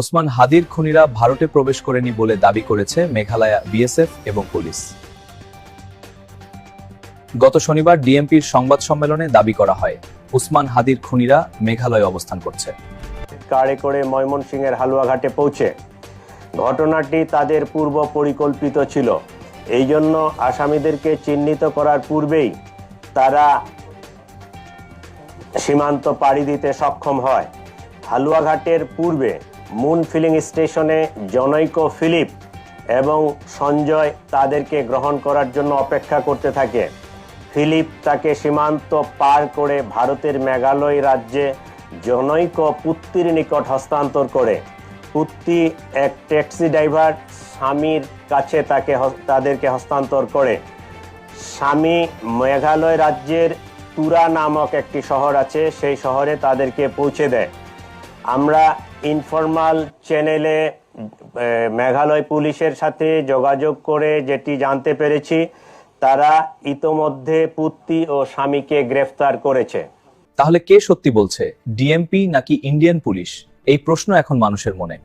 ওসমান হাদির খুনিরা ভারতে প্রবেশ করেনি বলে দাবি করেছে মেঘালয় বিএসএফ এবং পুলিশ। গত শনিবার ডিএমপির সংবাদ সম্মেলনে দাবি করা হয়, ওসমান হাদির খুনিরা মেঘালয়ে অবস্থান করছে। কারে করে ময়মনসিংহের হালুয়াঘাটে পৌঁছে ঘটনাটি তাদের পূর্ব পরিকল্পিত ছিল। এই জন্য আসামিদেরকে চিহ্নিত করার পূর্বেই তারা সীমান্ত পাড়ি দিতে সক্ষম হয়। হালুয়াঘাটের পূর্বে মুন ফিলিং স্টেশনে জনৈক ফিলিপ এবং সঞ্জয় তাদেরকে গ্রহণ করার জন্য অপেক্ষা করতে থাকে। ফিলিপ তাকে সীমান্ত পার করে ভারতের মেঘালয় রাজ্যে জনৈক পুত্তির নিকট হস্তান্তর করে। পুত্তি এক ট্যাক্সি ড্রাইভার স্বামীর কাছে তাদেরকে হস্তান্তর করে। স্বামী মেঘালয় রাজ্যের তুরা নামক একটি শহর আছে, সেই শহরে তাদেরকে পৌঁছে দেয়। আমরা ইনফরমাল চ্যানেলে মেঘালয় পুলিশের সাথে যোগাযোগ করে যেটি জানতে পেরেছি, তারা ইতোমধ্যে পুত্তি ও স্বামীকে গ্রেফতার করেছে। তাহলে কে সত্যি বলছে, ডিএমপি নাকি ইন্ডিয়ান পুলিশ? এই প্রশ্ন এখন মানুষের মনে।